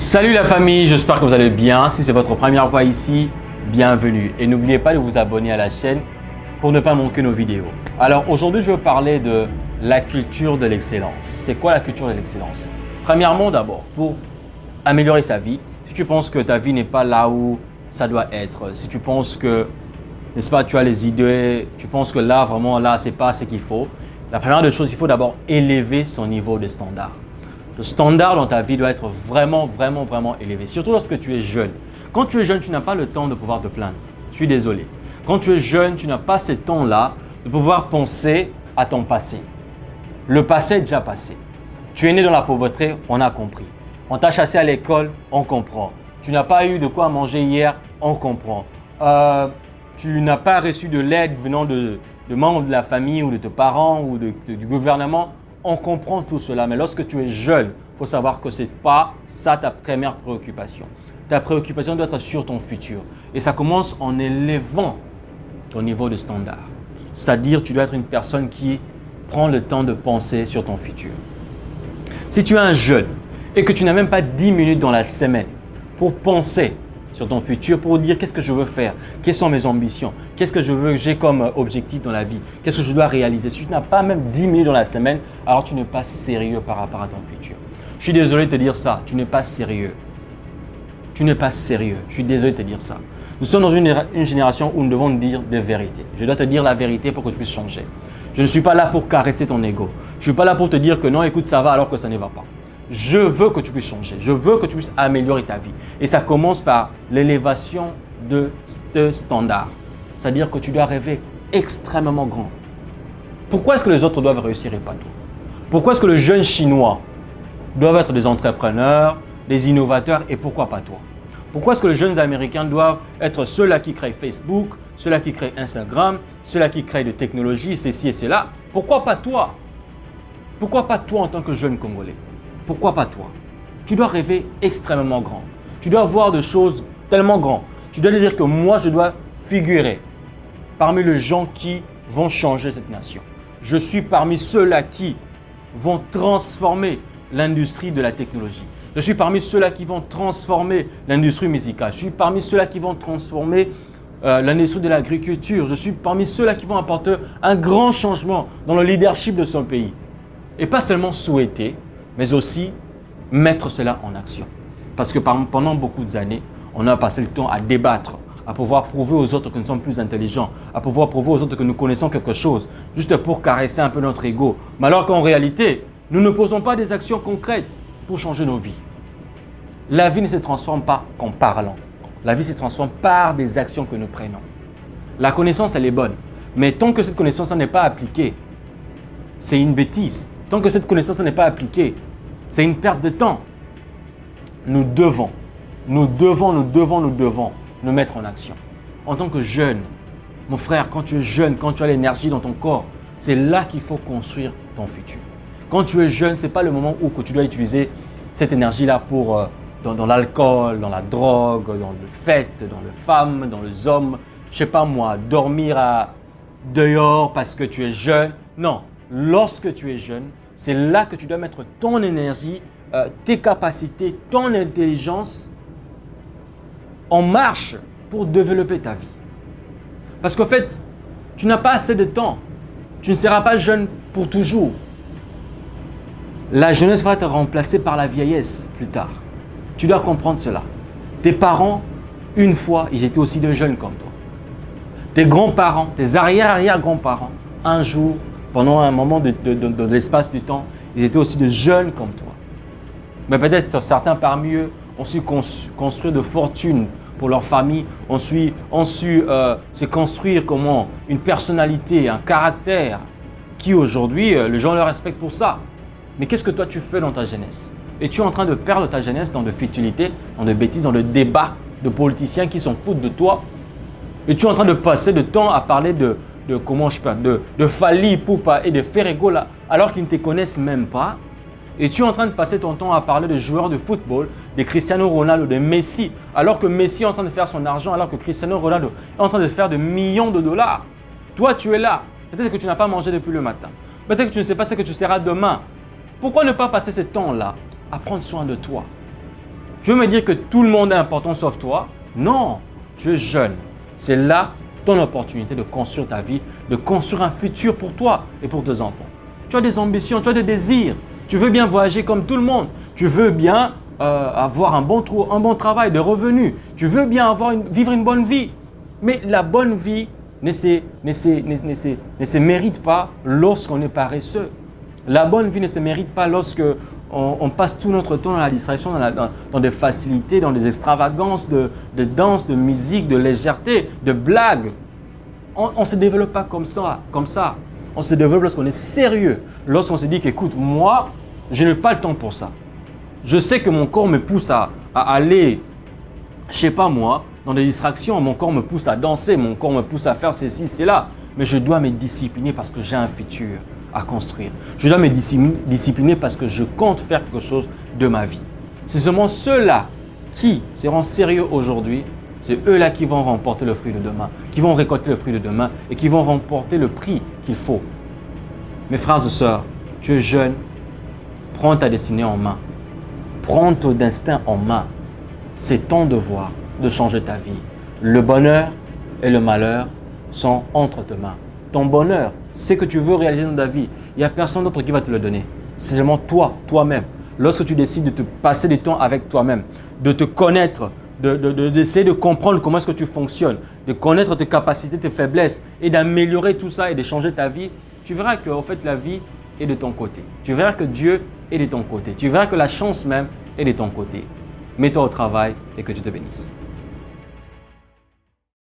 Salut la famille, j'espère que vous allez bien. Si c'est votre première fois ici, bienvenue. Et n'oubliez pas de vous abonner à la chaîne pour ne pas manquer nos vidéos. Alors aujourd'hui, je veux parler de la culture de l'excellence. C'est quoi la culture de l'excellence? Premièrement, d'abord, pour améliorer sa vie, si tu penses que ta vie n'est pas là où ça doit être, si tu penses que, n'est-ce pas, tu as les idées, tu penses que là, vraiment, là, c'est pas ce qu'il faut. La première des choses, il faut d'abord élever son niveau de standard. Le standard dans ta vie doit être vraiment élevé, surtout lorsque tu es jeune. Quand tu es jeune, tu n'as pas le temps de pouvoir te plaindre. Je suis désolé. Quand tu es jeune, tu n'as pas ce temps-là de pouvoir penser à ton passé. Le passé est déjà passé. Tu es né dans la pauvreté, on a compris. On t'a chassé à l'école, on comprend. Tu n'as pas eu de quoi manger hier, on comprend. Tu n'as pas reçu de l'aide venant de membres de la famille ou de tes parents ou du gouvernement. On comprend tout cela, mais lorsque tu es jeune, il faut savoir que ce n'est pas ça ta première préoccupation. Ta préoccupation doit être sur ton futur. Et ça commence en élevant ton niveau de standard. C'est-à-dire, tu dois être une personne qui prend le temps de penser sur ton futur. Si tu es un jeune et que tu n'as même pas 10 minutes dans la semaine pour penser sur ton futur, pour dire qu'est-ce que je veux faire, quelles sont mes ambitions, qu'est-ce que j'ai comme objectif dans la vie, qu'est-ce que je dois réaliser. Si tu n'as pas même 10 minutes dans la semaine, alors tu n'es pas sérieux par rapport à ton futur. Je suis désolé de te dire ça, tu n'es pas sérieux. Tu n'es pas sérieux, je suis désolé de te dire ça. Nous sommes dans une génération où nous devons nous dire des vérités. Je dois te dire la vérité pour que tu puisses changer. Je ne suis pas là pour caresser ton ego. Je ne suis pas là pour te dire que non, écoute, ça va alors que ça ne va pas. Je veux que tu puisses changer. Je veux que tu puisses améliorer ta vie. Et ça commence par l'élévation de tes standards. C'est-à-dire que tu dois rêver extrêmement grand. Pourquoi est-ce que les autres doivent réussir et pas toi? Pourquoi est-ce que les jeunes Chinois doivent être des entrepreneurs, des innovateurs et pourquoi pas toi? Pourquoi est-ce que les jeunes Américains doivent être ceux-là qui créent Facebook, ceux-là qui créent Instagram, ceux-là qui créent des technologies, ceci et cela? Pourquoi pas toi? Pourquoi pas toi en tant que jeune Congolais? Pourquoi pas toi? Tu dois rêver extrêmement grand. Tu dois voir des choses tellement grandes. Tu dois dire que moi, je dois figurer parmi les gens qui vont changer cette nation. Je suis parmi ceux-là qui vont transformer l'industrie de la technologie. Je suis parmi ceux-là qui vont transformer l'industrie musicale. Je suis parmi ceux-là qui vont transformer l'industrie de l'agriculture. Je suis parmi ceux-là qui vont apporter un grand changement dans le leadership de son pays. Et pas seulement souhaiter, mais aussi mettre cela en action. Parce que pendant beaucoup d'années, on a passé le temps à débattre, à pouvoir prouver aux autres que nous sommes plus intelligents, à pouvoir prouver aux autres que nous connaissons quelque chose, juste pour caresser un peu notre ego. Mais alors qu'en réalité, nous ne posons pas des actions concrètes pour changer nos vies. La vie ne se transforme pas qu'en parlant. La vie se transforme par des actions que nous prenons. La connaissance, elle est bonne. Mais tant que cette connaissance n'est pas appliquée, c'est une bêtise. Tant que cette connaissance n'est pas appliquée, c'est une perte de temps. Nous devons nous mettre en action. En tant que jeune, mon frère, quand tu es jeune, quand tu as l'énergie dans ton corps, c'est là qu'il faut construire ton futur. Quand tu es jeune, ce n'est pas le moment où tu dois utiliser cette énergie-là pour dans l'alcool, dans la drogue, dans le fête, dans les femmes, dans les hommes, je ne sais pas moi, dormir dehors parce que tu es jeune. Non, lorsque tu es jeune, c'est là que tu dois mettre ton énergie, tes capacités, ton intelligence en marche pour développer ta vie. Parce qu'en fait, tu n'as pas assez de temps. Tu ne seras pas jeune pour toujours. La jeunesse va être remplacée par la vieillesse plus tard. Tu dois comprendre cela. Tes parents, une fois, ils étaient aussi de jeunes comme toi. Tes grands-parents, tes arrière-grands-parents, un jour, pendant un moment de l'espace du temps, ils étaient aussi de jeunes comme toi. Mais peut-être certains parmi eux ont su construire de fortunes pour leur famille, ont su se construire comment une personnalité, un caractère qui aujourd'hui, les gens le respectent pour ça. Mais qu'est-ce que toi tu fais dans ta jeunesse? Et tu es en train de perdre ta jeunesse dans de futilités, dans de bêtises, dans le débat de politiciens qui s'en foutent de toi. Et tu es en train de passer de temps à parler de Fally Ipupa et de Ferrego là, alors qu'ils ne te connaissent même pas. Et tu es en train de passer ton temps à parler de joueurs de football, de Cristiano Ronaldo, de Messi, alors que Messi est en train de faire son argent, alors que Cristiano Ronaldo est en train de faire des millions de dollars. Toi, tu es là. Peut-être que tu n'as pas mangé depuis le matin. Peut-être que tu ne sais pas ce que tu seras demain. Pourquoi ne pas passer ce temps-là à prendre soin de toi? Tu veux me dire que tout le monde est important sauf toi? Non, tu es jeune. C'est là ton opportunité de construire ta vie, de construire un futur pour toi et pour tes enfants. Tu as des ambitions, tu as des désirs. Tu veux bien voyager comme tout le monde. Tu veux bien avoir un bon travail, des revenus. Tu veux bien vivre une bonne vie. Mais la bonne vie ne se mérite pas lorsqu'on est paresseux. La bonne vie ne se mérite pas lorsque on passe tout notre temps dans la distraction, dans des facilités, dans des extravagances de danse, de musique, de légèreté, de blagues. On ne se développe pas comme ça. On se développe lorsqu'on est sérieux, lorsqu'on se dit qu'écoute, moi, je n'ai pas le temps pour ça. Je sais que mon corps me pousse à aller, je ne sais pas moi, dans des distractions. Mon corps me pousse à danser, mon corps me pousse à faire ceci, cela. Mais je dois me discipliner parce que j'ai un futur à construire. Je dois me discipliner parce que je compte faire quelque chose de ma vie. C'est seulement ceux-là qui seront sérieux aujourd'hui, c'est eux-là qui vont remporter le fruit de demain, qui vont récolter le fruit de demain et qui vont remporter le prix qu'il faut. Mes frères et sœurs, tu es jeune, prends ta destinée en main. Prends ton destin en main. C'est ton devoir de changer ta vie. Le bonheur et le malheur sont entre tes mains. Ton bonheur, c'est ce que tu veux réaliser dans ta vie. Il n'y a personne d'autre qui va te le donner. C'est seulement toi, toi-même. Lorsque tu décides de te passer du temps avec toi-même, de te connaître, d'essayer de comprendre comment est-ce que tu fonctionnes, de connaître tes capacités, tes faiblesses et d'améliorer tout ça et de changer ta vie, tu verras que en fait, la vie est de ton côté. Tu verras que Dieu est de ton côté. Tu verras que la chance même est de ton côté. Mets-toi au travail et que Dieu te bénisse.